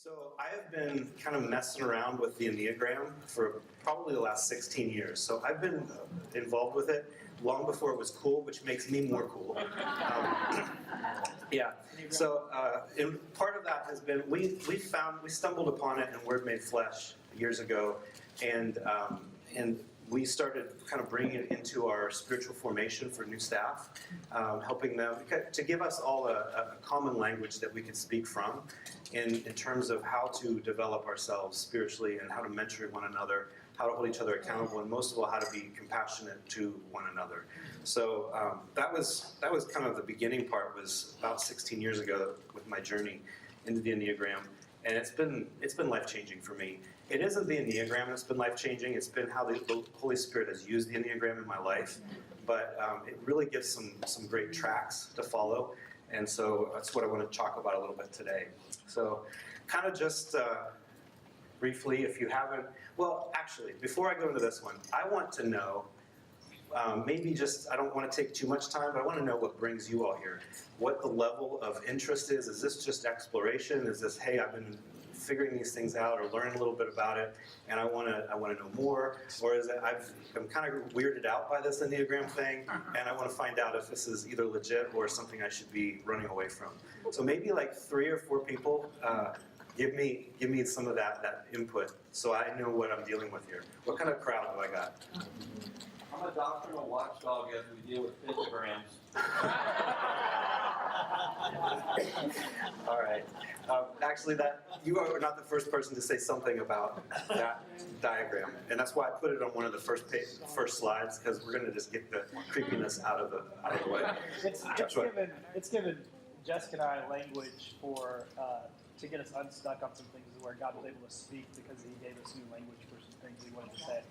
So I have been kind of messing around with the Enneagram for probably the last 16 years. So I've been involved with it long before it was cool, which makes me more cool. Yeah. So and part of that has been we stumbled upon it in Word Made Flesh years ago, and we started kind of bringing it into our spiritual formation for new staff, helping them to give us all a common language that we could speak from in terms of how to develop ourselves spiritually and how to mentor one another, how to hold each other accountable, and most of all, how to be compassionate to one another. So that was kind of the beginning part. Was about 16 years ago with my journey into the Enneagram. And it's been life-changing for me. It isn't the Enneagram that's been life-changing. It's been how the Holy Spirit has used the Enneagram in my life. But it really gives some great tracks to follow. And so that's what I want to talk about a little bit today. So kind of just briefly, if you haven't... Well, actually, before I go into this one, I want to know, maybe just, I don't want to take too much time, but I want to know what brings you all here. What the level of interest is. Is this just exploration? Is this, hey, I've been figuring these things out or learning a little bit about it, and I want to know more? Or is it, I'm kind of weirded out by this Enneagram thing, and I want to find out if this is either legit or something I should be running away from. So maybe like 3 or 4 people, give me some of that input so I know what I'm dealing with here. What kind of crowd do I got? I'm a doctrinal watchdog as we deal with pentagrams. All right. Actually, you are not the first person to say something about that diagram, and that's why I put it on one of the first slides, because we're going to just get the creepiness out of the way. It's given Jessica and I language for to get us unstuck on some things where God was able to speak because He gave us new language for some things He wanted to say.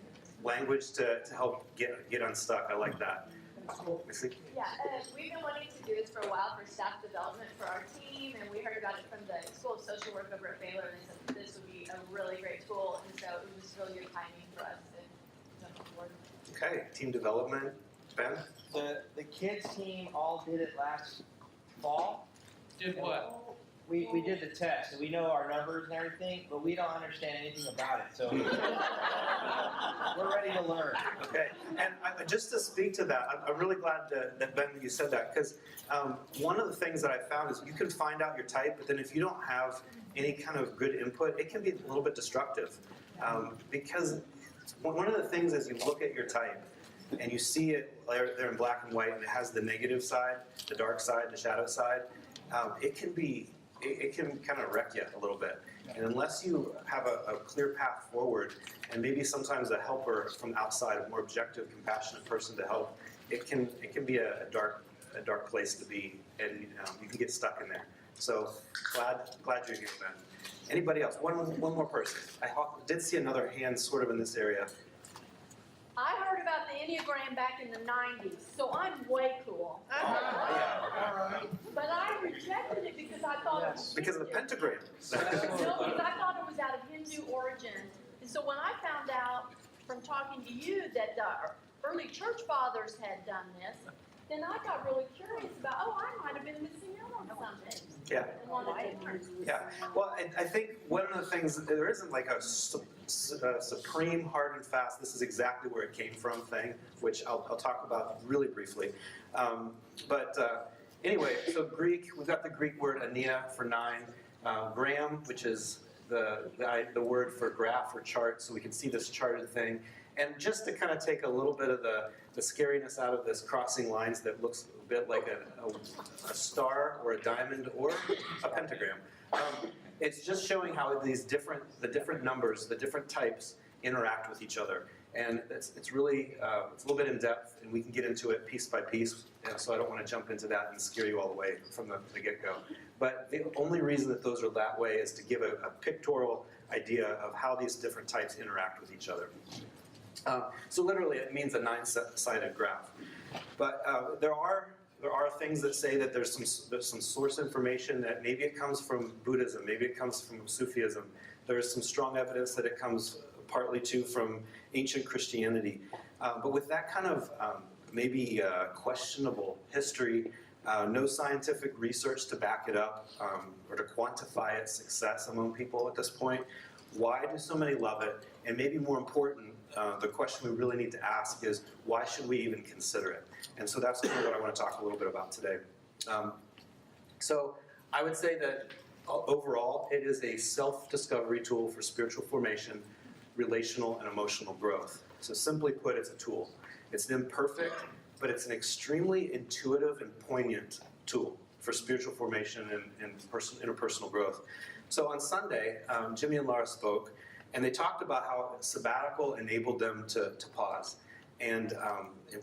Language to help get unstuck. I like that. Yeah, we've been wanting to do this for a while for staff development for our team, and we heard about it from the School of Social Work over at Baylor, and they said this would be a really great tool, and so it was really good timing for us to jump on board. Okay, team development. Ben? The kids team all did it last fall. Did what? We did the test, and we know our numbers and everything, but we don't understand anything about it. So we're ready to learn. Okay, and just to speak to that, I'm really glad that Ben, you said that, because one of the things that I found is you can find out your type, but then if you don't have any kind of good input, it can be a little bit destructive. Because one of the things is you look at your type, and you see it there in black and white, and it has the negative side, the dark side, the shadow side. It can kind of wreck you a little bit. And unless you have a clear path forward, and maybe sometimes a helper from outside, a more objective, compassionate person to help, it can be a dark place to be, and you can get stuck in there. So glad you're here, Ben. Anybody else? One more person. I did see another hand sort of in this area. I heard about the Enneagram back in the 90s, so I'm way cool. Yeah. But I rejected it because I thought it was Because of the pentagram. No, because I thought it was out of Hindu origin. And so when I found out from talking to you that the early church fathers had done this, then I got really curious about, I might have been missing out on something. Yeah. And wanted to learn. Yeah. Well, I think one of the things, there isn't like a supreme, hard and fast, this is exactly where it came from thing, which I'll talk about really briefly. Anyway, so Greek, we've got the Greek word ania for 9, gram, which is the word for graph or chart, so we can see this charted thing. And just to kind of take a little bit of the scariness out of this crossing lines that looks a bit like a star or a diamond or a pentagram, it's just showing how the different numbers, the different types interact with each other. And it's really, it's a little bit in depth, and we can get into it piece by piece, and so I don't want to jump into that and scare you all the way from the get-go. But the only reason that those are that way is to give a pictorial idea of how these different types interact with each other. So literally, it means a 9-sided graph. But there are things that say that there's some source information that maybe it comes from Buddhism, maybe it comes from Sufism. There's some strong evidence that it comes partly too from ancient Christianity. But with that kind of maybe questionable history, No scientific research to back it up or to quantify its success among people at this point. Why do so many love it? And maybe more important, the question we really need to ask is, why should we even consider it? And so that's kind of what I want to talk a little bit about today. So I would say that overall, it is a self-discovery tool for spiritual formation, relational, and emotional growth. So simply put, it's a tool. It's an imperfect, but it's an extremely intuitive and poignant tool for spiritual formation and interpersonal growth. So on Sunday, Jimmy and Laura spoke, and they talked about how sabbatical enabled them to pause. And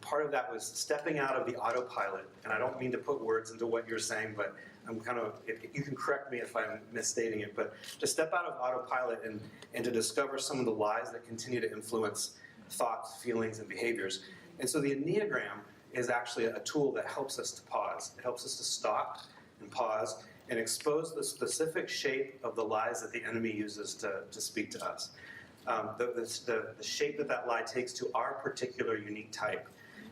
part of that was stepping out of the autopilot. And I don't mean to put words into what you're saying, but I'm kind of, you can correct me if I'm misstating it, but to step out of autopilot and to discover some of the lies that continue to influence thoughts, feelings, and behaviors. And so the Enneagram is actually a tool that helps us to pause. It helps us to stop and pause and expose the specific shape of the lies that the enemy uses to speak to us. The shape that lie takes to our particular unique type.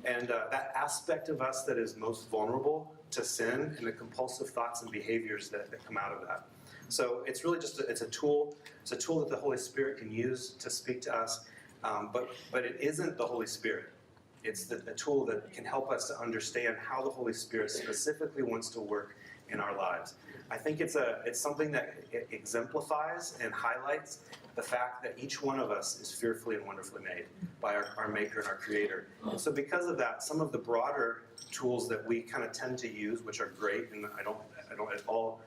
And that aspect of us that is most vulnerable to sin and the compulsive thoughts and behaviors that come out of that. So it's really just it's a tool. It's a tool that the Holy Spirit can use to speak to us, but it isn't the Holy Spirit. It's the tool that can help us to understand how the Holy Spirit specifically wants to work in our lives. I think it's something that exemplifies and highlights the fact that each one of us is fearfully and wonderfully made by our Maker and our Creator. And so because of that, some of the broader tools that we kind of tend to use, which are great and I don't at all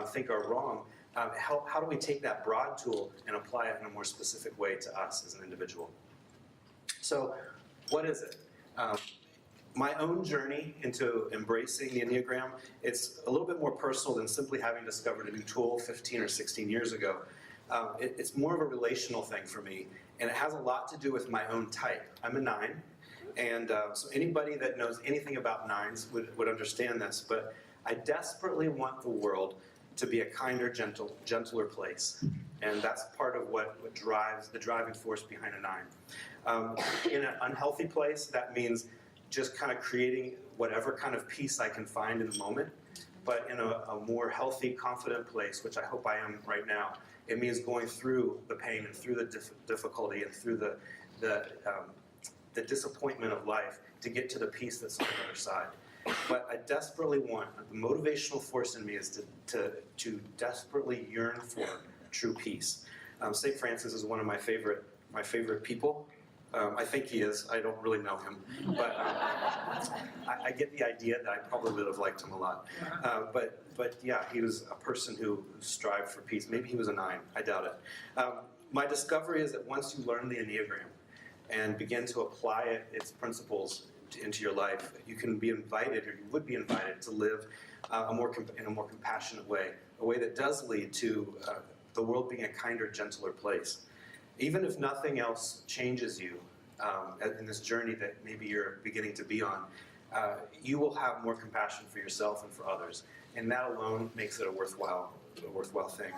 think are wrong, how do we take that broad tool and apply it in a more specific way to us as an individual? So what is it? My own journey into embracing the Enneagram, it's a little bit more personal than simply having discovered a new tool 15 or 16 years ago. It's more of a relational thing for me, and it has a lot to do with my own type. I'm a 9, and so anybody that knows anything about 9s would understand this, but I desperately want the world to be a kinder, gentler place, and that's part of what drives the driving force behind a 9. In an unhealthy place, that means just kind of creating whatever kind of peace I can find in the moment. But in a more healthy, confident place, which I hope I am right now, it means going through the pain and through the difficulty and through the disappointment of life to get to the peace that's on the other side. But I desperately want, the motivational force in me is to desperately yearn for true peace. St. Francis is one of my favorite people. I think he is. I don't really know him. But I get the idea that I probably would have liked him a lot. But yeah, he was a person who strived for peace. Maybe he was a 9. I doubt it. My discovery is that once you learn the Enneagram and begin to apply its principles into your life, you can be invited, or you would be invited, to live in a more compassionate way, a way that does lead to the world being a kinder, gentler place. Even if nothing else changes you in this journey that maybe you're beginning to be on, you will have more compassion for yourself and for others, and that alone makes it a worthwhile thing.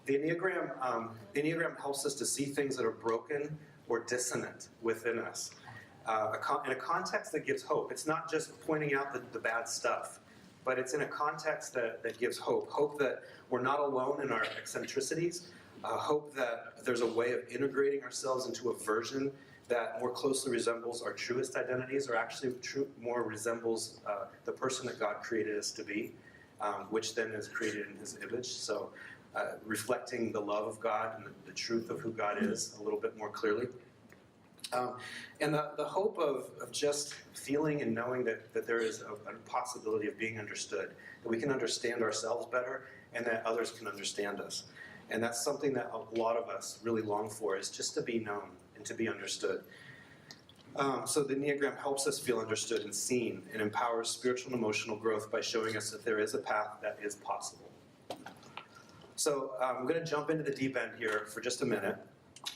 The Enneagram helps us to see things that are broken or dissonant within us in a context that gives hope. It's not just pointing out the bad stuff, but it's in a context that gives hope. Hope that we're not alone in our eccentricities. Hope that there's a way of integrating ourselves into a version that more closely resembles our truest identities, or actually more resembles the person that God created us to be, which then is created in His image. So reflecting the love of God and the truth of who God is a little bit more clearly. And the hope of just feeling and knowing that there is a possibility of being understood, that we can understand ourselves better and that others can understand us. And that's something that a lot of us really long for, is just to be known and to be understood. So the Enneagram helps us feel understood and seen, and empowers spiritual and emotional growth by showing us that there is a path that is possible. So I'm going to jump into the deep end here for just a minute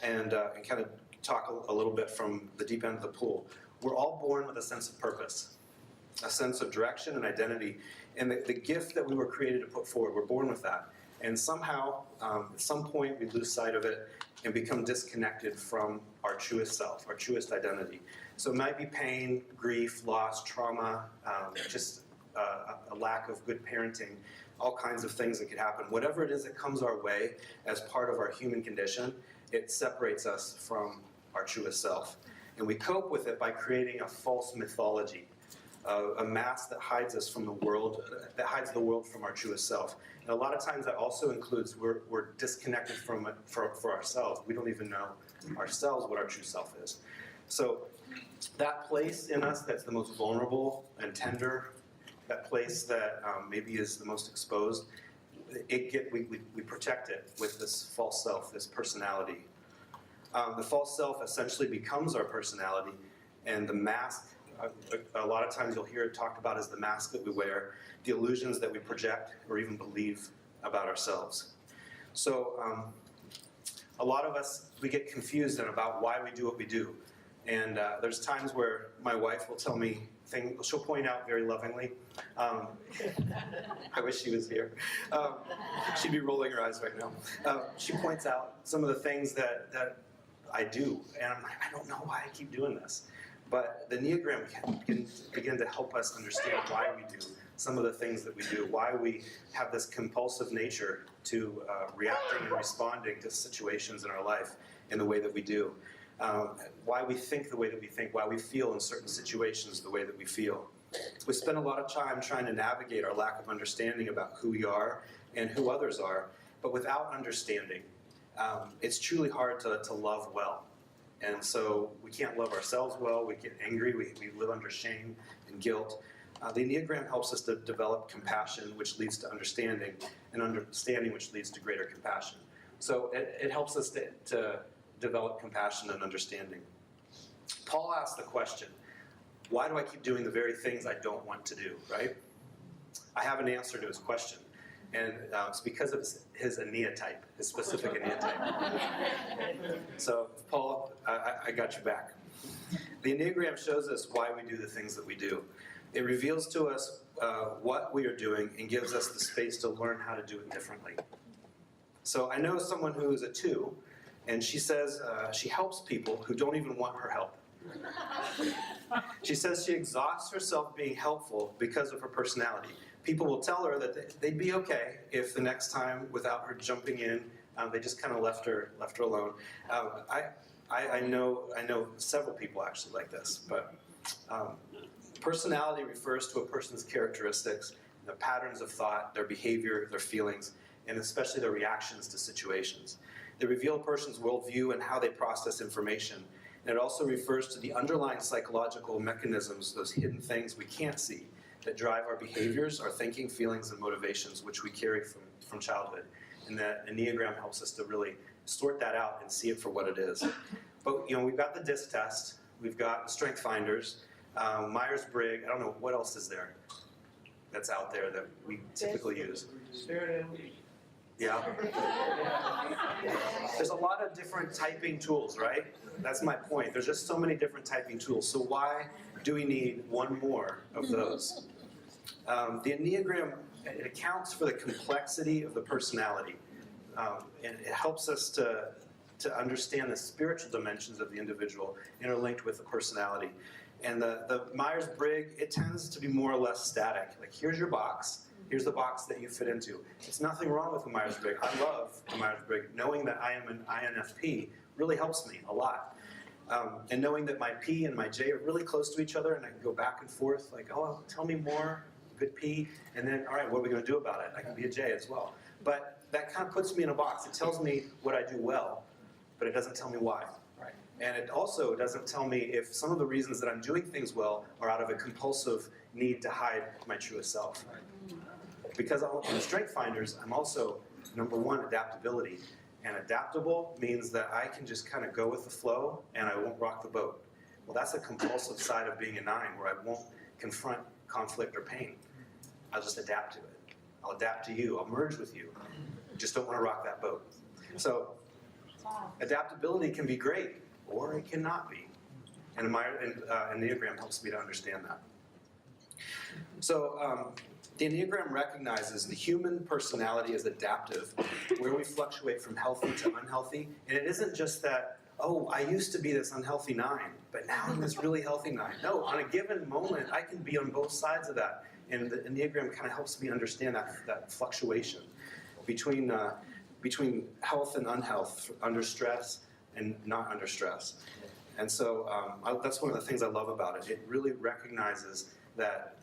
and kind of talk a little bit from the deep end of the pool. We're all born with a sense of purpose, a sense of direction and identity, and the gift that we were created to put forward. We're born with that. And somehow, at some point, we lose sight of it and become disconnected from our truest self, our truest identity. So it might be pain, grief, loss, trauma, just a lack of good parenting, all kinds of things that could happen. Whatever it is that comes our way as part of our human condition, it separates us from our truest self. And we cope with it by creating a false mythology, a mask that hides us from the world, that hides the world from our truest self. And a lot of times that also includes we're disconnected from it for ourselves. We don't even know ourselves what our true self is. So that place in us that's the most vulnerable and tender, that place that maybe is the most exposed, we protect it with this false self, this personality. The false self essentially becomes our personality, and the mask, a lot of times you'll hear it talked about as the mask that we wear, the illusions that we project or even believe about ourselves. So a lot of us, we get confused about why we do what we do. And there's times where my wife will tell me things, she'll point out very lovingly. I wish she was here. She'd be rolling her eyes right now. She points out some of the things that I do, and I'm like, I don't know why I keep doing this. But the Enneagram can begin to help us understand why we do some of the things that we do, why we have this compulsive nature to reacting and responding to situations in our life in the way that we do. Why we think the way that we think, why we feel in certain situations the way that we feel. We spend a lot of time trying to navigate our lack of understanding about who we are and who others are, but without understanding, it's truly hard to love well. And so we can't love ourselves well, we get angry, we live under shame and guilt. The Enneagram helps us to develop compassion, which leads to understanding, and understanding which leads to greater compassion. So it helps us to develop compassion and understanding. Paul asked the question, why do I keep doing the very things I don't want to do, right? I have an answer to his question, and it's because of his Enneatype, his specific Enneatype. So, Paul, I got your back. The Enneagram shows us why we do the things that we do. It reveals to us what we are doing and gives us the space to learn how to do it differently. So I know someone who is a 2, and she says she helps people who don't even want her help. She says she exhausts herself being helpful because of her personality. People will tell her that they'd be okay if the next time, without her jumping in, they just kind of left her alone. I know several people actually like this, but personality refers to a person's characteristics, the patterns of thought, their behavior, their feelings, and especially their reactions to situations. They reveal a person's worldview and how they process information. And it also refers to the underlying psychological mechanisms, those hidden things we can't see, that drive our behaviors, our thinking, feelings, and motivations, which we carry from childhood. And that Enneagram helps us to really sort that out and see it for what it is. But we've got the DISC test, we've got Strength Finders, Myers-Briggs, I don't know, what else is there that's out there that we typically use? Spirit and lead. Yeah. There's a lot of different typing tools, right? That's my point. There's just so many different typing tools. So why do we need one more of those? The Enneagram, it accounts for the complexity of the personality. And it helps us to understand the spiritual dimensions of the individual interlinked with the personality. And the Myers-Briggs, it tends to be more or less static. Like, here's your box. Here's the box that you fit into. There's nothing wrong with the Myers-Briggs. I love the Myers-Briggs. Knowing that I am an INFP really helps me a lot. And knowing that my P and my J are really close to each other, and I can go back and forth, like, oh, tell me more, good P, and then, all right, what are we going to do about it? I can be a J as well. But that kind of puts me in a box. It tells me what I do well, but it doesn't tell me why. Right. And it also doesn't tell me if some of the reasons that I'm doing things well are out of a compulsive need to hide my truest self. Right. Because in the Strength Finders, I'm also, number one, adaptability. And adaptable means that I can just kind of go with the flow and I won't rock the boat. Well, that's a compulsive side of being a 9, where I won't confront conflict or pain. I'll just adapt to it. I'll adapt to you. I'll merge with you. Just don't want to rock that boat. So adaptability can be great, or it cannot be. And Enneagram helps me to understand that. So the Enneagram recognizes the human personality as adaptive, where we fluctuate from healthy to unhealthy. And it isn't just that, oh, I used to be this unhealthy 9, but now I'm this really healthy 9. No, on a given moment, I can be on both sides of that And the Enneagram kind of helps me understand that fluctuation between health and unhealth, under stress and not under stress. And so that's one of the things I love about it. It really recognizes that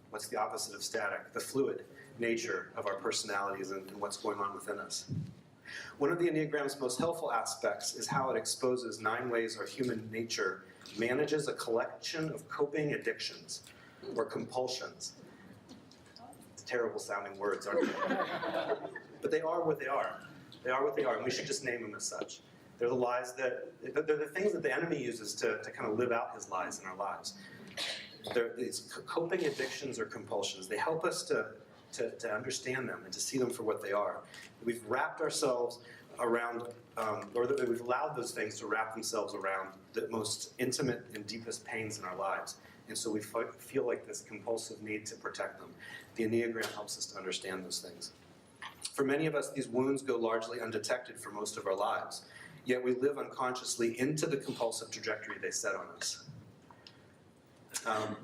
what's the opposite of static? The fluid nature of our personalities and what's going on within us. One of the Enneagram's most helpful aspects is how it exposes 9 ways our human nature manages a collection of coping addictions or compulsions. It's terrible sounding words, aren't they? But they are what they are. They are what they are, and we should just name them as such. They're the lies they're the things that the enemy uses to kind of live out his lies in our lives. They're these coping addictions or compulsions. They help us to understand them and to see them for what they are. We've wrapped ourselves around, we've allowed those things to wrap themselves around the most intimate and deepest pains in our lives. And so we feel like this compulsive need to protect them. The Enneagram helps us to understand those things. For many of us, these wounds go largely undetected for most of our lives. Yet we live unconsciously into the compulsive trajectory they set on us.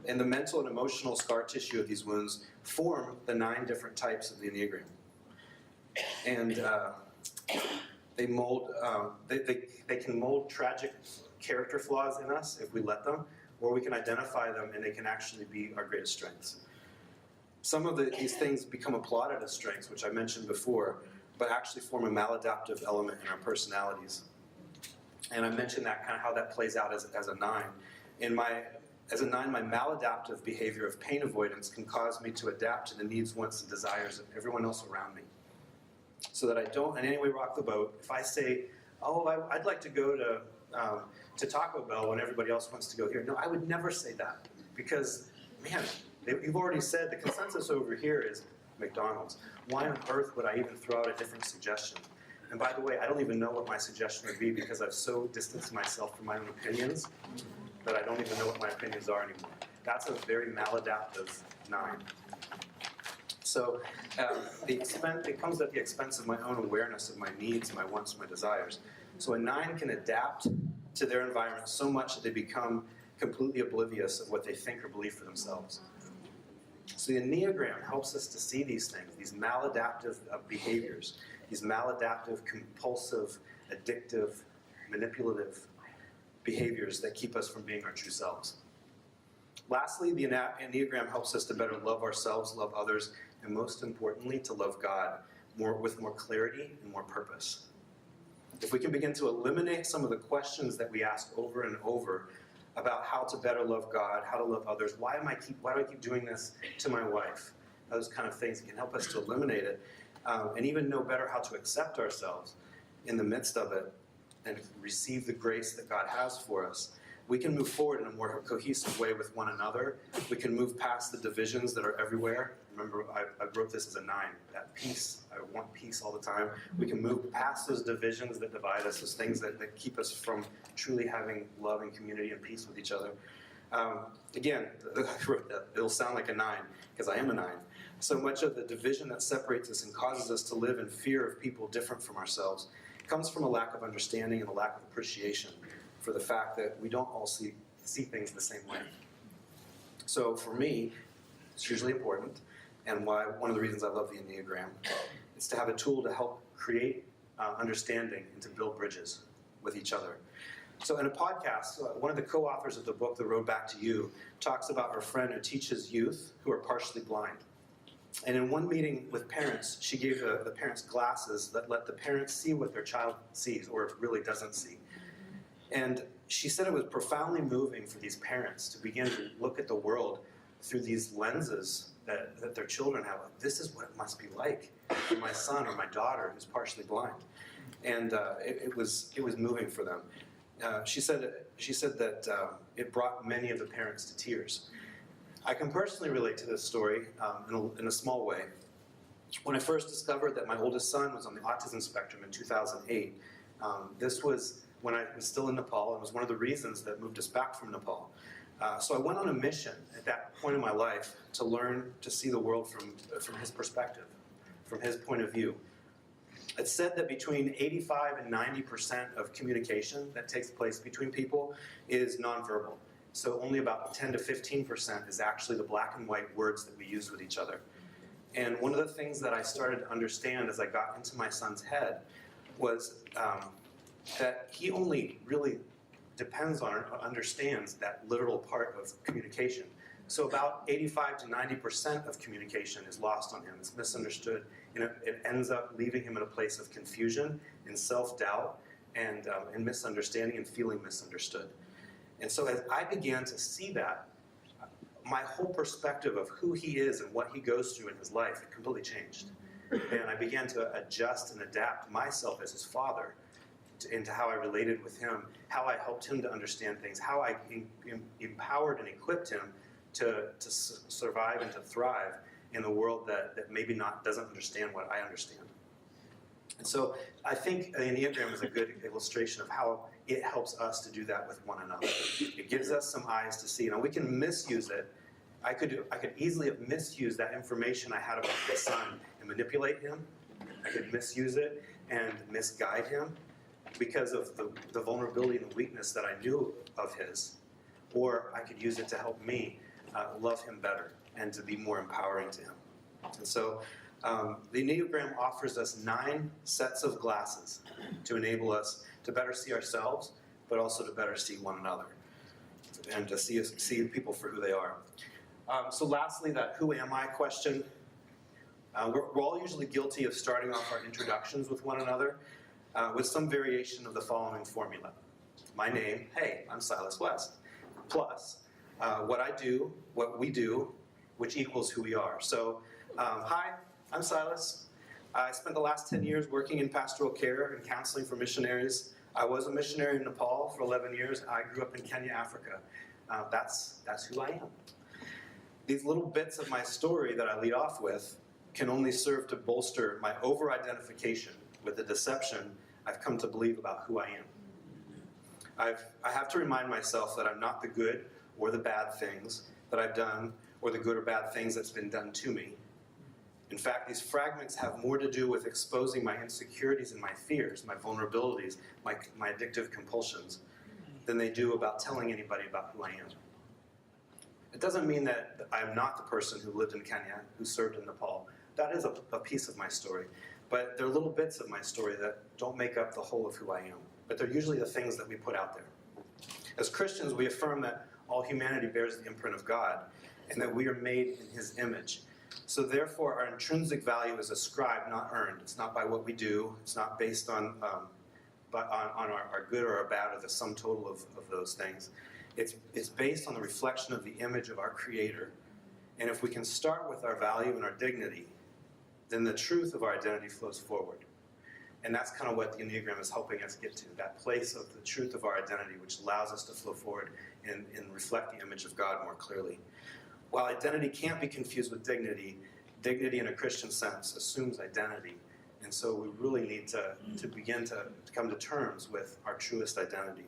And the mental and emotional scar tissue of these wounds form the 9 different types of the Enneagram. And they mold, they can mold tragic character flaws in us if we let them, or we can identify them and they can actually be our greatest strengths. Some of these things become applauded as strengths, which I mentioned before, but actually form a maladaptive element in our personalities. And I mentioned that kind of how that plays out as a 9. As a 9, my maladaptive behavior of pain avoidance can cause me to adapt to the needs, wants, and desires of everyone else around me. So that I don't in any way rock the boat. If I say, I'd like to go to Taco Bell when everybody else wants to go here. No, I would never say that. Because, man, you've already said the consensus over here is McDonald's. Why on earth would I even throw out a different suggestion? And by the way, I don't even know what my suggestion would be because I've so distanced myself from my own opinions that I don't even know what my opinions are anymore. That's a very maladaptive 9. So it comes at the expense of my own awareness of my needs, my wants, my desires. So a 9 can adapt to their environment so much that they become completely oblivious of what they think or believe for themselves. So the Enneagram helps us to see these things, these maladaptive behaviors, these maladaptive, compulsive, addictive, manipulative behaviors that keep us from being our true selves. Lastly, the Enneagram helps us to better love ourselves, love others, and most importantly, to love God with more clarity and more purpose. If we can begin to eliminate some of the questions that we ask over and over about how to better love God, how to love others, why do I keep doing this to my wife? Those kind of things can help us to eliminate it, and even know better how to accept ourselves in the midst of it and receive the grace that God has for us. We can move forward in a more cohesive way with one another. We can move past the divisions that are everywhere. Remember, I wrote this as a 9, that peace. I want peace all the time. We can move past those divisions that divide us, those things that keep us from truly having love and community and peace with each other. Again, I wrote that. It'll sound like a 9, because I am a 9. So much of the division that separates us and causes us to live in fear of people different from ourselves comes from a lack of understanding and a lack of appreciation for the fact that we don't all see things the same way. So for me, it's hugely important, and one of the reasons I love the Enneagram is to have a tool to help create understanding and to build bridges with each other. So in a podcast, one of the co-authors of the book, The Road Back to You, talks about her friend who teaches youth who are partially blind. And in one meeting with parents, she gave the parents glasses that let the parents see what their child sees or really doesn't see. And she said it was profoundly moving for these parents to begin to look at the world through these lenses that their children have. This is what it must be like for my son or my daughter who's partially blind. And it was moving for them. She said that it brought many of the parents to tears. I can personally relate to this story in a small way. When I first discovered that my oldest son was on the autism spectrum in 2008, this was when I was still in Nepal, and was one of the reasons that moved us back from Nepal. So I went on a mission at that point in my life to learn to see the world from his perspective, from his point of view. It's said that between 85 and 90% of communication that takes place between people is nonverbal. So only about 10 to 15% is actually the black and white words that we use with each other. And one of the things that I started to understand as I got into my son's head was that he only really depends on or understands that literal part of communication. So about 85 to 90% of communication is lost on him. It's misunderstood. And it ends up leaving him in a place of confusion and self-doubt and misunderstanding and feeling misunderstood. And so as I began to see that, my whole perspective of who he is and what he goes through in his life completely changed. And I began to adjust and adapt myself as his father into how I related with him, how I helped him to understand things, how I empowered and equipped him to survive and to thrive in a world that maybe doesn't understand what I understand. And so I think the Enneagram is a good illustration of how it helps us to do that with one another. It gives us some eyes to see. Now we can misuse it. I could easily have misused that information I had about my son and manipulate him. I could misuse it and misguide him because of the vulnerability and the weakness that I knew of his. Or I could use it to help me love him better and to be more empowering to him. And so the Enneagram offers us 9 sets of glasses to enable us to better see ourselves, but also to better see one another and to see people for who they are. So lastly, that who am I question. We're all usually guilty of starting off our introductions with one another with some variation of the following formula. My name, hey, I'm Silas West, plus what I do, what we do, which equals who we are. So, hi, I'm Silas. I spent the last 10 years working in pastoral care and counseling for missionaries. I was a missionary in Nepal for 11 years. I grew up in Kenya, Africa. That's who I am. These little bits of my story that I lead off with can only serve to bolster my over-identification with the deception I've come to believe about who I am. I have to remind myself that I'm not the good or the bad things that I've done or the good or bad things that's been done to me. In fact, these fragments have more to do with exposing my insecurities and my fears, my vulnerabilities, my addictive compulsions, than they do about telling anybody about who I am. It doesn't mean that I'm not the person who lived in Kenya, who served in Nepal. That is a piece of my story. But they're little bits of my story that don't make up the whole of who I am. But they're usually the things that we put out there. As Christians, we affirm that all humanity bears the imprint of God and that we are made in His image. So therefore, our intrinsic value is ascribed, not earned. It's not by what we do. It's not based on our good or our bad or the sum total of those things. It's based on the reflection of the image of our Creator. And if we can start with our value and our dignity, then the truth of our identity flows forward. And that's kind of what the Enneagram is helping us get to, that place of the truth of our identity, which allows us to flow forward and reflect the image of God more clearly. While identity can't be confused with dignity, dignity in a Christian sense assumes identity. And so we really need to begin to come to terms with our truest identity.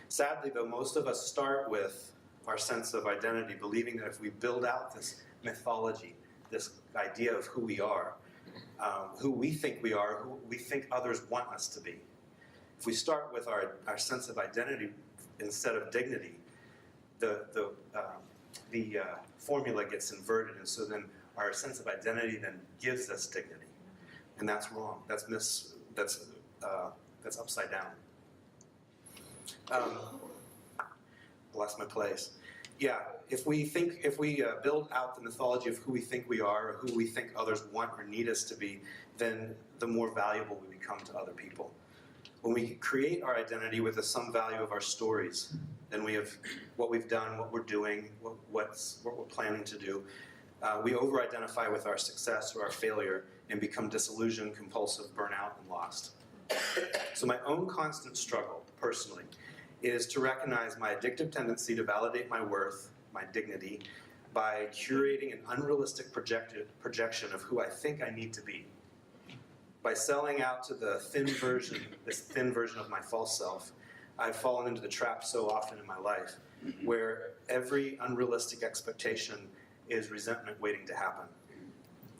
Sadly, though, most of us start with our sense of identity, believing that if we build out this mythology, this idea of who we are, who we think we are, who we think others want us to be. If we start with our sense of identity instead of dignity, the formula gets inverted, and so then our sense of identity then gives us dignity, and that's wrong. That's upside down. I lost my place. Yeah, if we build out the mythology of who we think we are, or who we think others want or need us to be, then the more valuable we become to other people. When we create our identity with the sum value of our stories, then we have what we've done, what we're doing, what we're planning to do. We over-identify with our success or our failure and become disillusioned, compulsive, burnout, and lost. So my own constant struggle, personally, is to recognize my addictive tendency to validate my worth, my dignity, by curating an unrealistic projection of who I think I need to be. By selling out to this thin version of my false self, I've fallen into the trap so often in my life, where every unrealistic expectation is resentment waiting to happen.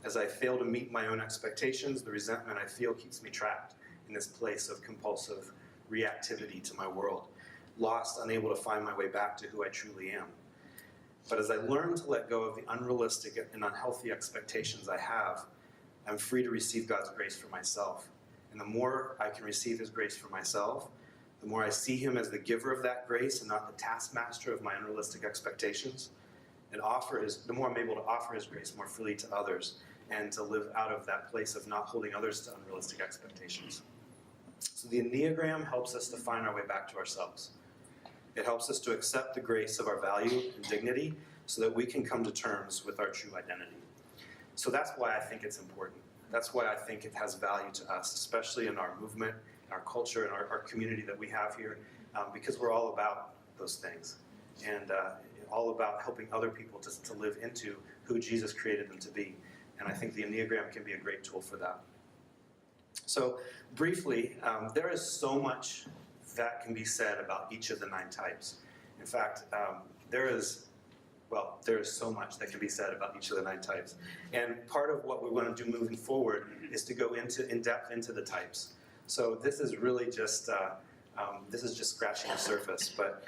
As I fail to meet my own expectations, the resentment I feel keeps me trapped in this place of compulsive reactivity to my world. lost, unable to find my way back to who I truly am. But as I learn to let go of the unrealistic and unhealthy expectations I have, I'm free to receive God's grace for myself. And the more I can receive his grace for myself, the more I see him as the giver of that grace and not the taskmaster of my unrealistic expectations, and the more I'm able to offer his grace more freely to others and to live out of that place of not holding others to unrealistic expectations. So the Enneagram helps us to find our way back to ourselves. It helps us to accept the grace of our value and dignity so that we can come to terms with our true identity. So that's why I think it's important. That's why I think it has value to us, especially in our movement, our culture, and our community that we have here, because we're all about those things and all about helping other people to live into who Jesus created them to be. And I think the Enneagram can be a great tool for that. So briefly, there is so much that can be said about each of the 9 types. In fact, there is so much that can be said about each of the 9 types. And part of what we want to do moving forward is to go in depth into the types. So this is really just scratching the surface. But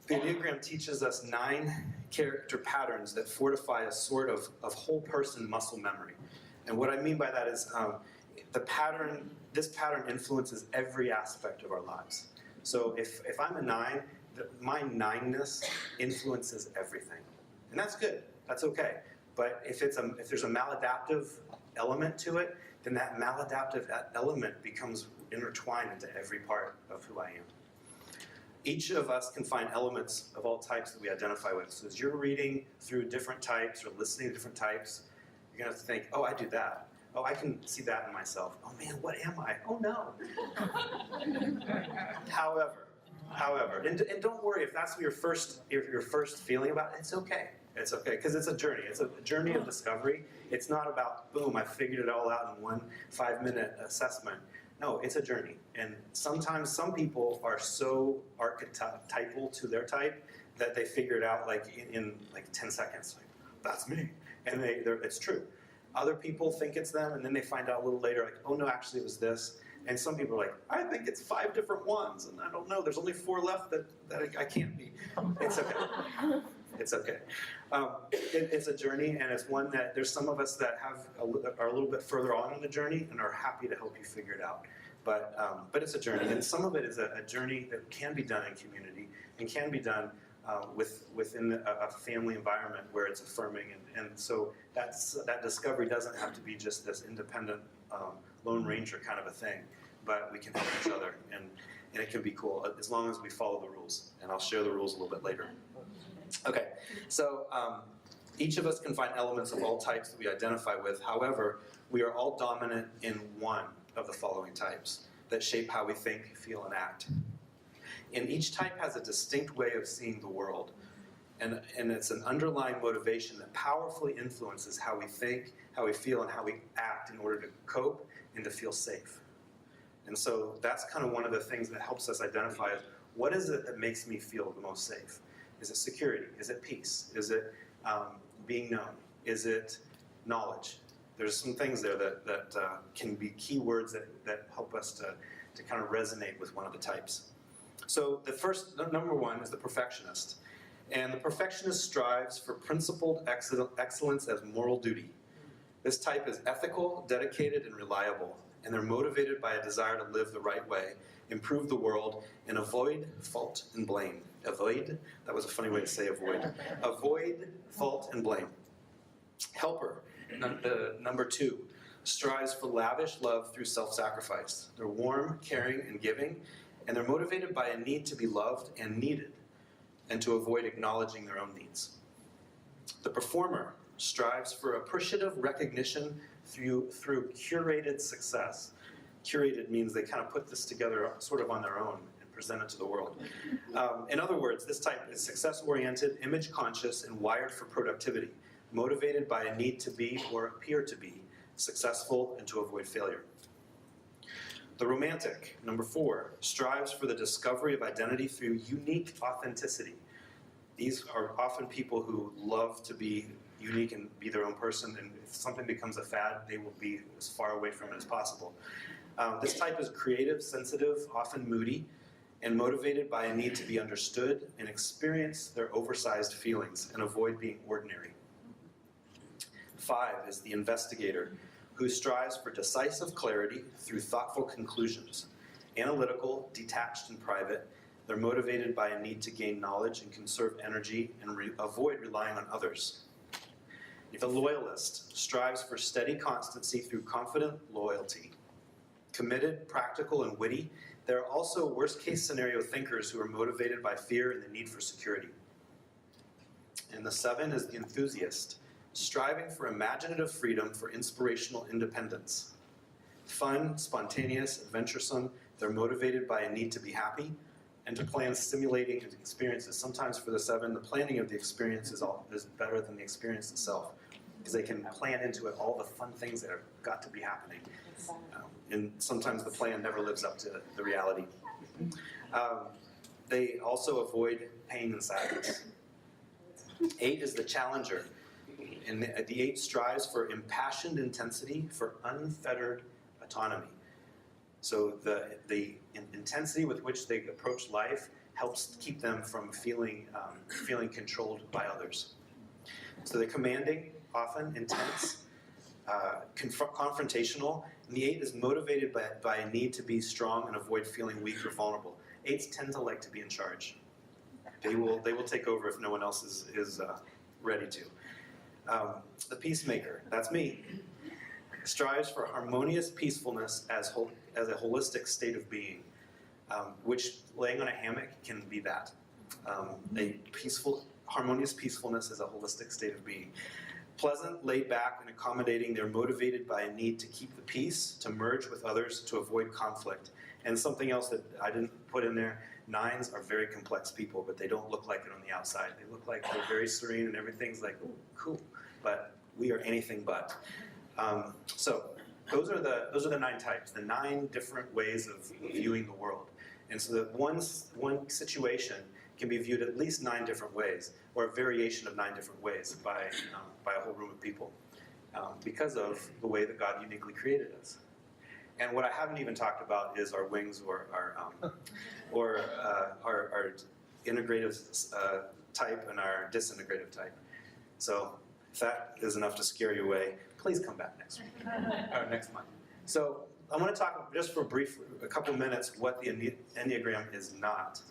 the Enneagram teaches us 9 character patterns that fortify a sort of whole person muscle memory. And what I mean by that is this pattern influences every aspect of our lives. So if I'm a 9, my 9-ness influences everything. And that's good. That's okay. But if there's a maladaptive element to it, then that maladaptive element becomes intertwined into every part of who I am. Each of us can find elements of all types that we identify with. So as you're reading through different types or listening to different types, you're going to think, oh, I do that. Oh, I can see that in myself. Oh man, what am I? Oh no. However, and don't worry if that's your first feeling about it, it's okay. It's okay, because it's a journey. It's a journey of discovery. It's not about, boom, I figured it all out in one 5-minute assessment. No, it's a journey. And sometimes some people are so archetypal to their type that they figure it out in 10 seconds. Like, that's me. And it's true. Other people think it's them, and then they find out a little later, like, oh no, actually it was this. And some people are like, I think it's 5 different ones, and I don't know, there's only 4 left that I can't be. It's okay. It's okay. It's a journey, and it's one that there's some of us that are a little bit further on in the journey and are happy to help you figure it out. But it's a journey, and some of it is a journey that can be done in community and can be done within a family environment where it's affirming, and so that discovery doesn't have to be just this independent Lone Ranger kind of a thing, but we can help each other, and it can be cool as long as we follow the rules, and I'll share the rules a little bit later. Okay, so each of us can find elements of all types that we identify with. However, we are all dominant in one of the following types that shape how we think, feel, and act. And each type has a distinct way of seeing the world. And it's an underlying motivation that powerfully influences how we think, how we feel, and how we act in order to cope and to feel safe. And so that's kind of one of the things that helps us identify what is it that makes me feel the most safe? Is it security? Is it peace? Is it being known? Is it knowledge? There's some things there that can be key words that help us to kind of resonate with one of the types. So number 1 is the perfectionist. And the perfectionist strives for principled excellence as moral duty. This type is ethical, dedicated, and reliable, and they're motivated by a desire to live the right way, improve the world, and avoid fault and blame. Avoid? That was a funny way to say avoid. Avoid fault and blame. Helper, number 2, strives for lavish love through self-sacrifice. They're warm, caring, and giving, and they're motivated by a need to be loved and needed, and to avoid acknowledging their own needs. The performer strives for appreciative recognition through curated success. Curated means they kind of put this together sort of on their own and present it to the world. In other words, this type is success-oriented, image-conscious, and wired for productivity, motivated by a need to be or appear to be successful and to avoid failure. The romantic, number 4, strives for the discovery of identity through unique authenticity. These are often people who love to be unique and be their own person, and if something becomes a fad, they will be as far away from it as possible. This type is creative, sensitive, often moody, and motivated by a need to be understood and experience their oversized feelings and avoid being ordinary. 5 is the investigator, who strives for decisive clarity through thoughtful conclusions. Analytical, detached, and private, they're motivated by a need to gain knowledge and conserve energy and avoid relying on others. The loyalist strives for steady constancy through confident loyalty. Committed, practical, and witty, there are also worst-case scenario thinkers who are motivated by fear and the need for security. And the 7 is the enthusiast, striving for imaginative freedom for inspirational independence. Fun, spontaneous, adventuresome, they're motivated by a need to be happy and to plan stimulating experiences. Sometimes for the 7, the planning of the experience is better than the experience itself, because they can plan into it all the fun things that have got to be happening. And sometimes the plan never lives up to the reality. They also avoid pain and sadness. 8 is the challenger. And the 8 strives for impassioned intensity, for unfettered autonomy. So the intensity with which they approach life helps keep them from feeling controlled by others. So they're commanding, often intense, confrontational. And the 8 is motivated by a need to be strong and avoid feeling weak or vulnerable. 8s tend to like to be in charge. They will take over if no one else is ready to. The peacemaker, that's me, strives for harmonious peacefulness as a holistic state of being, which laying on a hammock can be that. Harmonious peacefulness is a holistic state of being. Pleasant, laid back, and accommodating, they're motivated by a need to keep the peace, to merge with others, to avoid conflict. And something else that I didn't put in there, 9s are very complex people, but they don't look like it on the outside. They look like they're very serene and everything's like, ooh, cool. But we are anything but. So those are the 9 types, the 9 different ways of viewing the world. And so that one situation can be viewed at least 9 different ways, or a variation of 9 different ways by a whole room of people, because of the way that God uniquely created us. And what I haven't even talked about is our wings or our integrative type and our disintegrative type. So if that is enough to scare you away, please come back next week or next month. So I want to talk just for a couple minutes what the Enneagram is not.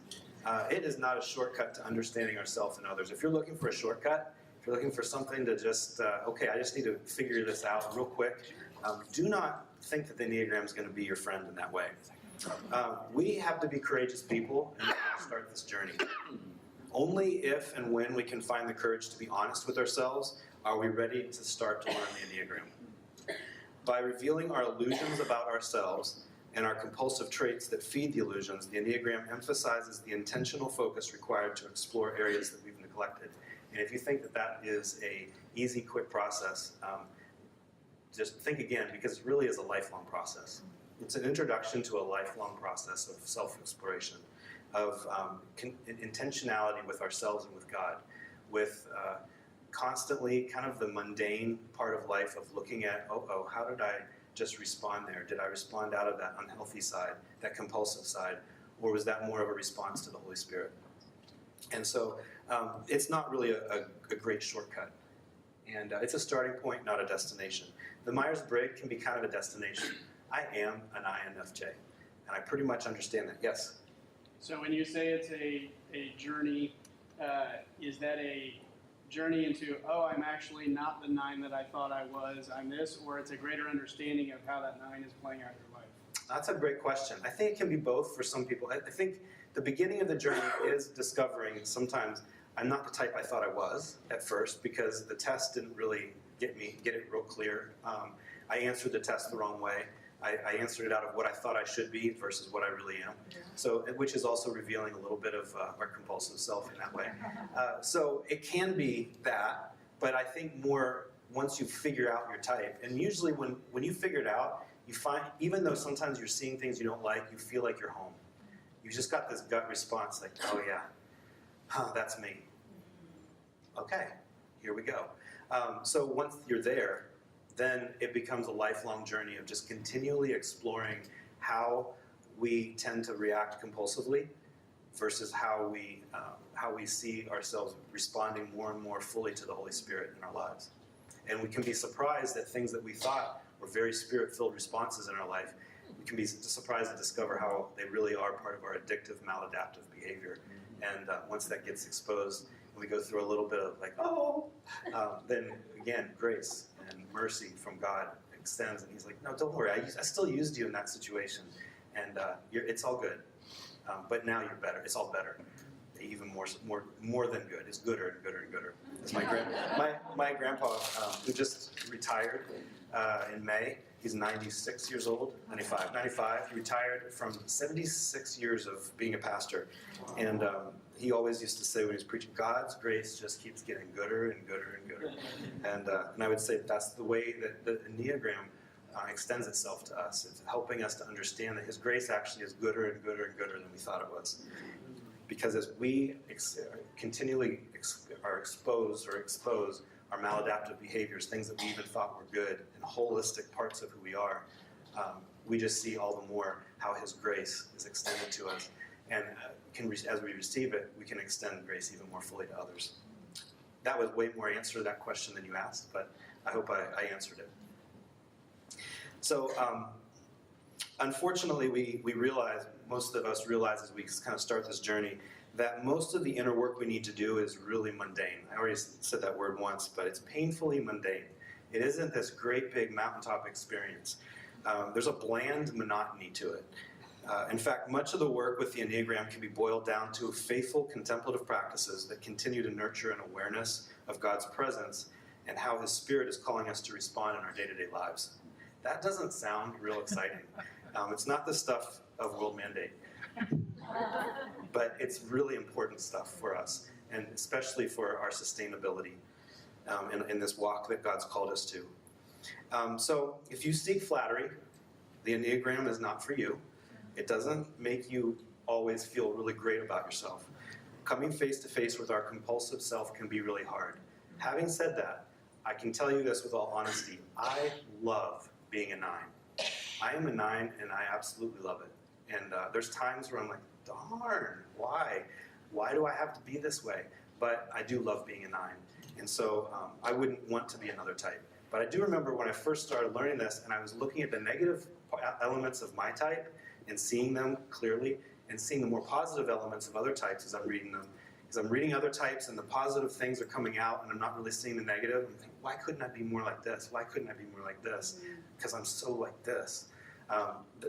It is not a shortcut to understanding ourselves and others. If you're looking for a shortcut, if you're looking for something to just, okay, I just need to figure this out real quick, do not think that the Enneagram is going to be your friend in that way. We have to be courageous people and we have to start this journey. Only if and when we can find the courage to be honest with ourselves are we ready to start to learn the Enneagram. By revealing our illusions about ourselves and our compulsive traits that feed the illusions, the Enneagram emphasizes the intentional focus required to explore areas that we've neglected. And if you think that that is a easy, quick process, just think again, because it really is a lifelong process. It's an introduction to a lifelong process of self-exploration, of intentionality with ourselves and with God, with constantly kind of the mundane part of life of looking at, how did I just respond there? Did I respond out of that unhealthy side, that compulsive side, or was that more of a response to the Holy Spirit? And so it's not really a great shortcut. And it's a starting point, not a destination. The Myers-Briggs can be kind of a destination. I am an INFJ, and I pretty much understand that. Yes? So when you say it's a journey, is that a journey into, I'm actually not the 9 that I thought I was, I'm this, or it's a greater understanding of how that 9 is playing out your life? That's a great question. I think it can be both for some people. I think the beginning of the journey is discovering sometimes I'm not the type I thought I was at first, because the test didn't really get it real clear. I answered the test the wrong way. I answered it out of what I thought I should be versus what I really am. So, which is also revealing a little bit of our compulsive self in that way. So it can be that, but I think more once you figure out your type, and usually when you figure it out, you find, even though sometimes you're seeing things you don't like, you feel like you're home. You just got this gut response like, oh yeah, that's me. Okay, here we go. So once you're there, then it becomes a lifelong journey of just continually exploring how we tend to react compulsively versus how we see ourselves responding more and more fully to the Holy Spirit in our lives. And we can be surprised that things that we thought were very Spirit-filled responses in our life, we can be surprised to discover how they really are part of our addictive, maladaptive behavior. And once that gets exposed, and we go through a little bit of like, then again, grace and mercy from God extends, and He's like, no, don't worry, I still used you in that situation, and it's all good. But now you're better. It's all better. Even more than good. It's gooder and gooder and gooder. It's my grandpa, who just retired in May. He's 96 years old, 95. He retired from 76 years of being a pastor. And he always used to say when he was preaching, God's grace just keeps getting gooder and gooder and gooder. And I would say that's the way that the Enneagram extends itself to us. It's helping us to understand that His grace actually is gooder and gooder and gooder than we thought it was. Because as we continually expose our maladaptive behaviors, things that we even thought were good, and holistic parts of who we are, we just see all the more how His grace is extended to us. And as we receive it, we can extend grace even more fully to others. That was way more answer to that question than you asked, but I hope I answered it. So, unfortunately, we realize, most of us realize as we kind of start this journey, that most of the inner work we need to do is really mundane. I already said that word once, but it's painfully mundane. It isn't this great big mountaintop experience. There's a bland monotony to it. In fact, much of the work with the Enneagram can be boiled down to faithful contemplative practices that continue to nurture an awareness of God's presence and how His Spirit is calling us to respond in our day-to-day lives. That doesn't sound real exciting. It's not the stuff of world mandate. But it's really important stuff for us, and especially for our sustainability in this walk that God's called us to. So if you seek flattery, the Enneagram is not for you. It doesn't make you always feel really great about yourself. Coming face to face with our compulsive self can be really hard. Having said that, I can tell you this with all honesty. I love being a 9. I am a 9, and I absolutely love it. And there's times where I'm like, darn, why? Why do I have to be this way? But I do love being a 9. And so I wouldn't want to be another type. But I do remember when I first started learning this, and I was looking at the negative elements of my type and seeing them clearly, and seeing the more positive elements of other types as I'm reading them. Because I'm reading other types, and the positive things are coming out, and I'm not really seeing the negative. I'm thinking, why couldn't I be more like this? Why couldn't I be more like this? Because I'm so like this.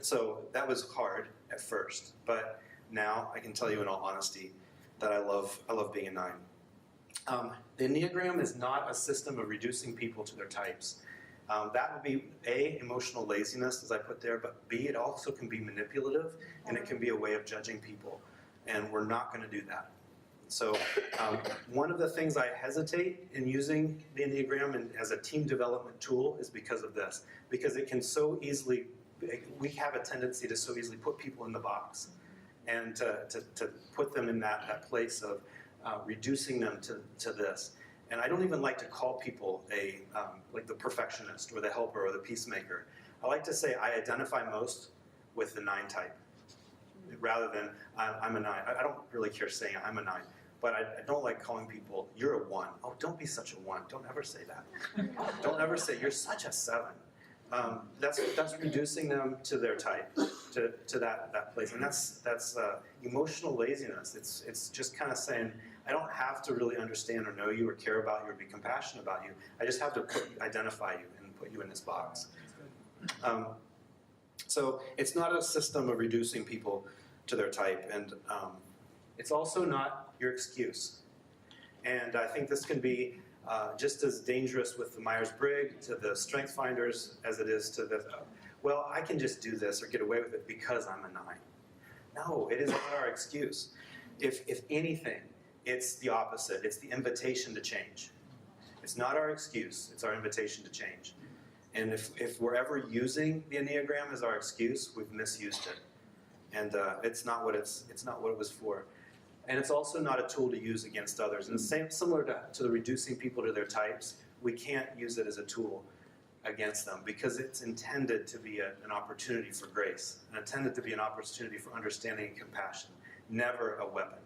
So that was hard at first, but now I can tell you in all honesty that I love being a 9. The Enneagram is not a system of reducing people to their types. That would be A, emotional laziness, as I put there, but B, it also can be manipulative, and it can be a way of judging people, and we're not going to do that. So one of the things I hesitate in using the Enneagram as a team development tool is because of this, because it can so easily, we have a tendency to so easily put people in the box and to put them in that place of reducing them to this. And I don't even like to call people like the perfectionist or the helper or the peacemaker. I like to say I identify most with the 9 type rather than I'm a 9. I don't really care saying I'm a 9. But I don't like calling people, you're a 1. Oh, don't be such a 1. Don't ever say that. Don't ever say, you're such a 7. That's reducing them to their type, to that place. And that's emotional laziness. It's just kind of saying, I don't have to really understand or know you or care about you or be compassionate about you. I just have to identify you and put you in this box. So it's not a system of reducing people to their type. And it's also not your excuse. And I think this can be just as dangerous with the Myers-Briggs to the Strength Finders as it is to the, well, I can just do this or get away with it because I'm a 9. No, it is not our excuse. If anything, it's the opposite. It's the invitation to change. It's not our excuse. It's our invitation to change. And if we're ever using the Enneagram as our excuse, we've misused it. And it's not what it was for. And it's also not a tool to use against others. And similar to the reducing people to their types, we can't use it as a tool against them because it's intended to be an opportunity for grace, and intended to be an opportunity for understanding and compassion, never a weapon.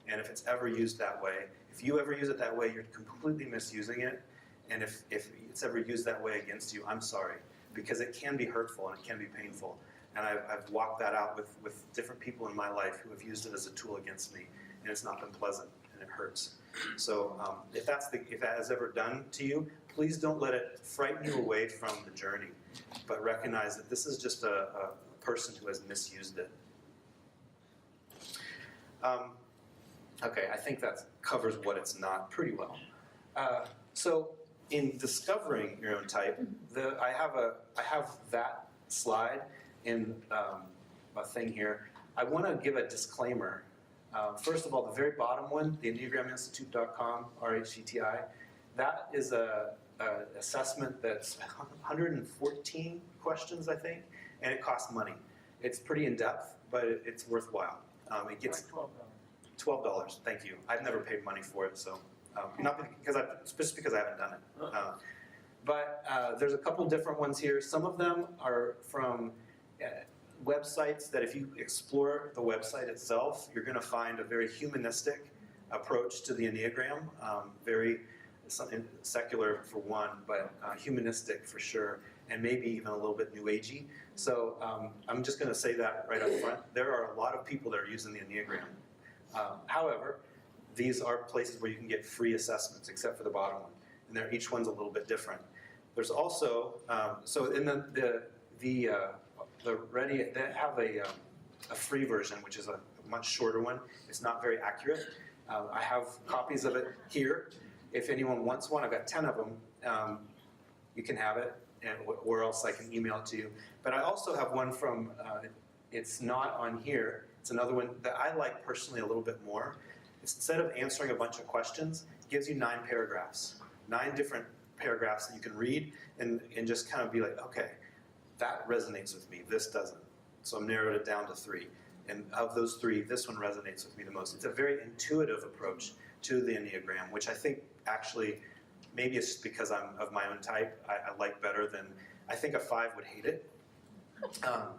And if it's ever used that way, if you ever use it that way, you're completely misusing it. And if it's ever used that way against you, I'm sorry, because it can be hurtful and it can be painful. And I've walked that out with different people in my life who have used it as a tool against me, and it's not been pleasant and it hurts. So if that has ever done to you, please don't let it frighten you away from the journey, but recognize that this is just a person who has misused it. Okay, I think that covers what it's not pretty well. So in discovering your own type, I have that slide in a thing here. I want to give a disclaimer. First of all, the very bottom one, the EnneagramInstitute.com, RHCTI, that is a assessment that's 114 questions, I think, and it costs money. It's pretty in-depth, but it's worthwhile. It gets $12. Thank you. I've never paid money for it, so not because just because I haven't done it. But there's a couple different ones here. Some of them are from websites that if you explore the website itself, you're going to find a very humanistic approach to the Enneagram, very secular for one, but humanistic for sure, and maybe even a little bit new agey. So I'm just going to say that right up front. There are a lot of people that are using the Enneagram. However, these are places where you can get free assessments, except for the bottom one, and each one's a little bit different. There's also so in the Ready, they have a free version, which is a much shorter one. It's not very accurate. I have copies of it here. If anyone wants one, I've got 10 of them. You can have it, or else I can email it to you. But I also have one from, it's not on here. It's another one that I like personally a little bit more. It's instead of answering a bunch of questions, it gives you 9 paragraphs. 9 different paragraphs that you can read and just kind of be like, okay, that resonates with me, this doesn't. So I've narrowed it down to 3. And of those 3, this one resonates with me the most. It's a very intuitive approach to the Enneagram, which I think actually, maybe it's just because I'm of my own type, I like better than, I think a 5 would hate it,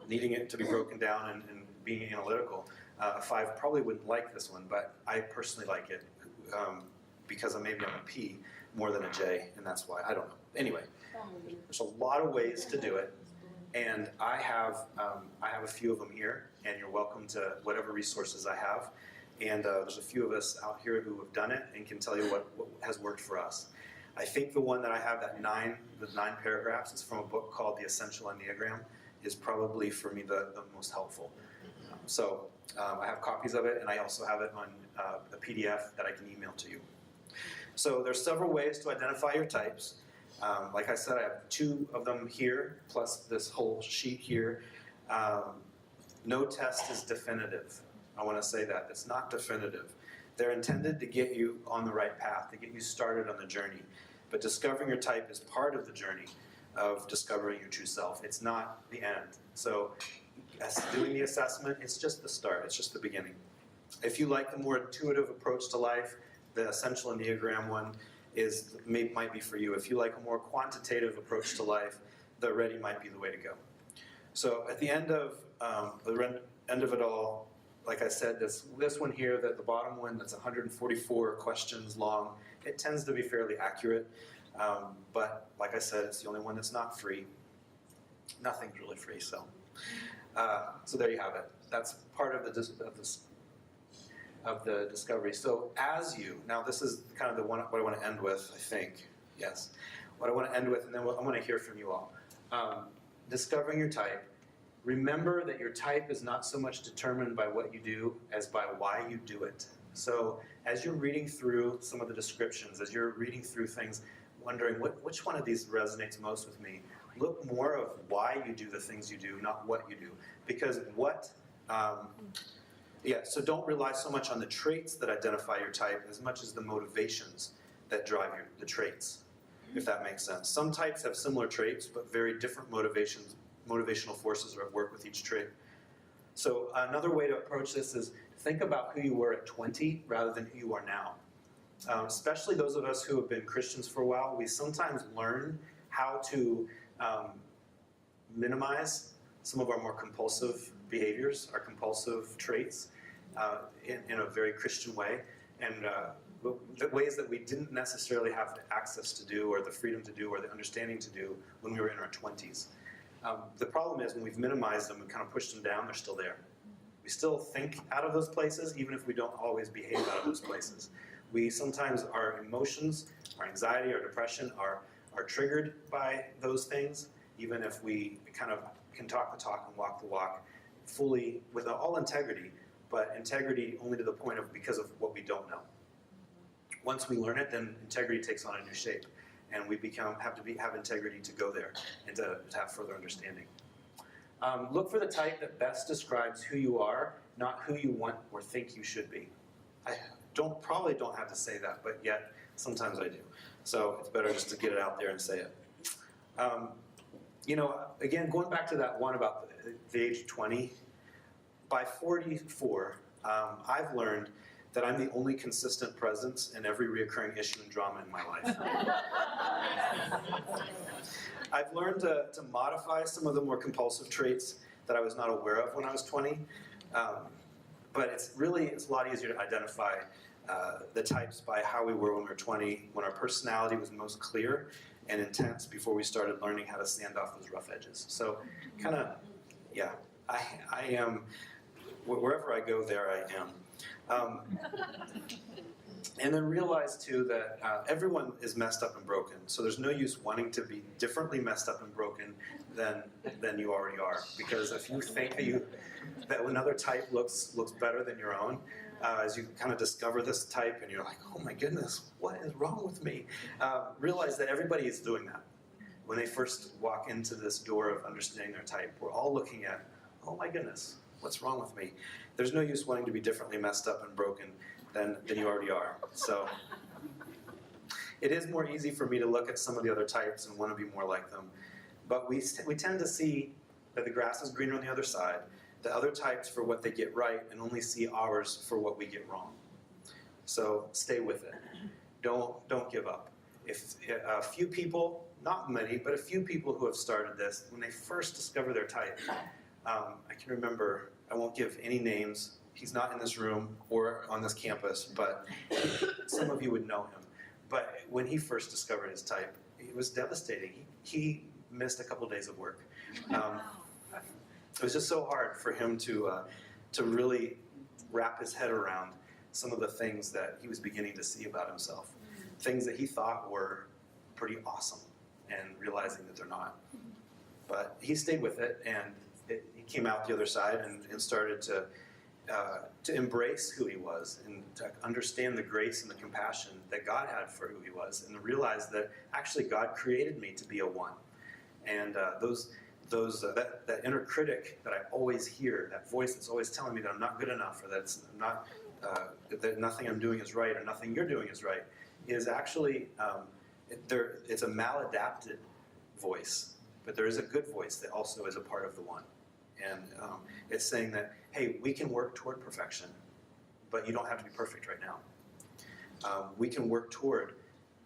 needing it to be broken down and being analytical. A 5 probably wouldn't like this one, but I personally like it because maybe I'm a P more than a J, and that's why, I don't know. Anyway, there's a lot of ways to do it. And I have a few of them here, and you're welcome to whatever resources I have. And there's a few of us out here who have done it and can tell you what has worked for us. I think the one that I have, the 9 paragraphs, is from a book called The Essential Enneagram, is probably for me the most helpful. I have copies of it, and I also have it on a PDF that I can email to you. So there's several ways to identify your types. Like I said, I have 2 of them here, plus this whole sheet here. No test is definitive. I want to say that. It's not definitive. They're intended to get you on the right path, to get you started on the journey. But discovering your type is part of the journey of discovering your true self. It's not the end. So doing the assessment, it's just the start. It's just the beginning. If you like the more intuitive approach to life, the Essential Enneagram one might be for you. If you like a more quantitative approach to life, the Ready might be the way to go. So at the end of it all, like I said, this one here, the bottom one that's 144 questions long, it tends to be fairly accurate. But like I said, it's the only one that's not free. Nothing's really free, so there you have it. That's part of the discovery. So now this is kind of what I want to end with, I think. Yes. What I want to end with, and then I want to hear from you all. Discovering your type. Remember that your type is not so much determined by what you do as by why you do it. So as you're reading through some of the descriptions, as you're reading through things, wondering which one of these resonates most with me, look more of why you do the things you do, not what you do. Because so don't rely so much on the traits that identify your type as much as the motivations that drive the traits, if that makes sense. Some types have similar traits, but very different motivational forces are at work with each trait. So another way to approach this is think about who you were at 20 rather than who you are now. Especially those of us who have been Christians for a while, we sometimes learn how to minimize some of our more compulsive behaviors, our compulsive traits, in a very Christian way, and the ways that we didn't necessarily have the access to do, or the freedom to do, or the understanding to do when we were in our 20s. The problem is when we've minimized them and kind of pushed them down, they're still there. We still think out of those places, even if we don't always behave out of those places. We sometimes, our emotions, our anxiety, our depression are triggered by those things, even if we kind of can talk the talk and walk the walk fully with all integrity, but integrity only to the point of because of what we don't know. Once we learn it, then integrity takes on a new shape, and we have integrity to go there and to have further understanding. Look for the type that best describes who you are, not who you want or think you should be. I probably don't have to say that, but yet sometimes I do. So it's better just to get it out there and say it. Again, going back to that one about the age of 20, by 44, I've learned that I'm the only consistent presence in every reoccurring issue and drama in my life. I've learned to modify some of the more compulsive traits that I was not aware of when I was 20. But it's a lot easier to identify the types by how we were when we were 20, when our personality was most clear and intense before we started learning how to sand off those rough edges. So kind of, yeah, I am, wherever I go, there I am. And then realize too that everyone is messed up and broken. So there's no use wanting to be differently messed up and broken than you already are. Because if you think that another type looks better than your own, as you kind of discover this type and you're like, oh my goodness, what is wrong with me? Realize that everybody is doing that. When they first walk into this door of understanding their type, we're all looking at, oh my goodness, what's wrong with me? There's no use wanting to be differently messed up and broken than you already are. So it is more easy for me to look at some of the other types and want to be more like them. But we tend to see that the grass is greener on the other side, the other types for what they get right, and only see ours for what we get wrong. So stay with it. Don't give up. If a few people, not many, but a few people who have started this, when they first discover their type, I can remember, I won't give any names, he's not in this room or on this campus, but some of you would know him. But when he first discovered his type, it was devastating. He missed a couple days of work. It was just so hard for him to really wrap his head around some of the things that he was beginning to see about himself. Things that he thought were pretty awesome, and realizing that they're not. But he stayed with it, and he came out the other side and started to embrace who he was and to understand the grace and the compassion that God had for who he was, and to realize that actually God created me to be a one. And that inner critic that I always hear, that voice that's always telling me that I'm not good enough, or that nothing I'm doing is right, or nothing you're doing is right, is actually it's a maladapted voice, but there is a good voice that also is a part of the one. And it's saying that, hey, we can work toward perfection, but you don't have to be perfect right now. We can work toward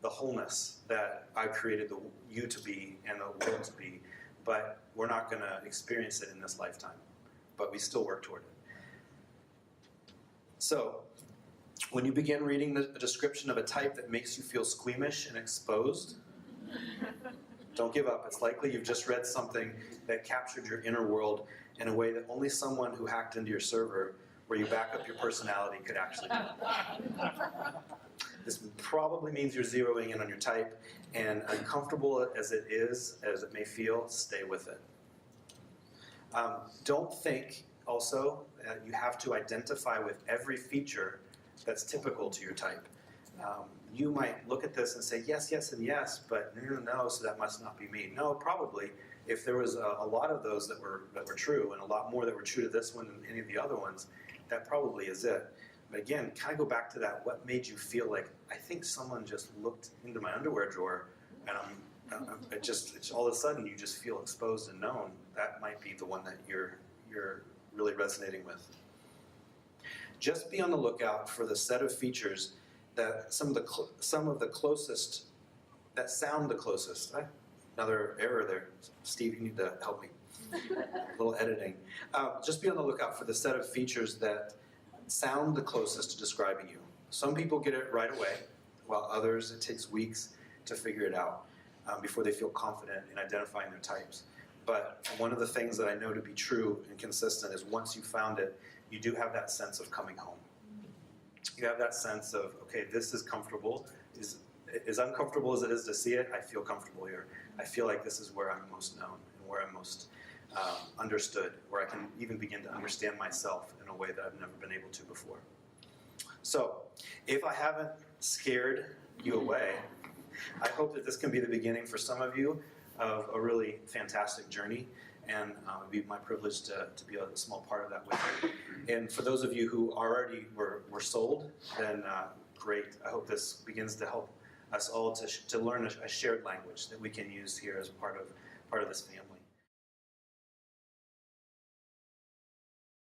the wholeness that I created you to be and the world to be, but we're not going to experience it in this lifetime. But we still work toward it. So, when you begin reading the description of a type that makes you feel squeamish and exposed, don't give up. It's likely you've just read something that captured your inner world in a way that only someone who hacked into your server, where you back up your personality, could actually do. This probably means you're zeroing in on your type, and uncomfortable as it may feel, stay with it. Don't think also that you have to identify with every feature that's typical to your type. You might look at this and say, yes, yes, and yes, but no, so that must not be me. No, probably. If there was a lot of those that were true, and a lot more that were true to this one than any of the other ones, that probably is it. But again, kind of go back to that, what made you feel like, I think someone just looked into my underwear drawer, and it's all of a sudden you just feel exposed and known. That might be the one that you're really resonating with. Just be on the lookout for the set of features that some of the closest, that sound the closest. Another error there. Steve, you need to help me. A little editing. Just be on the lookout for the set of features that sound the closest to describing you. Some people get it right away, while others it takes weeks to figure it out before they feel confident in identifying their types. But one of the things that I know to be true and consistent is once you found it, you do have that sense of coming home. You have that sense of, okay, this is comfortable. As uncomfortable as it is to see it, I feel comfortable here. I feel like this is where I'm most known and where I'm most understood, where I can even begin to understand myself in a way that I've never been able to before. So, if I haven't scared you away, I hope that this can be the beginning for some of you of a really fantastic journey, and it would be my privilege to be a small part of that with you. And for those of you who already were sold, then great. I hope this begins to help us all to learn a shared language that we can use here as part of this family.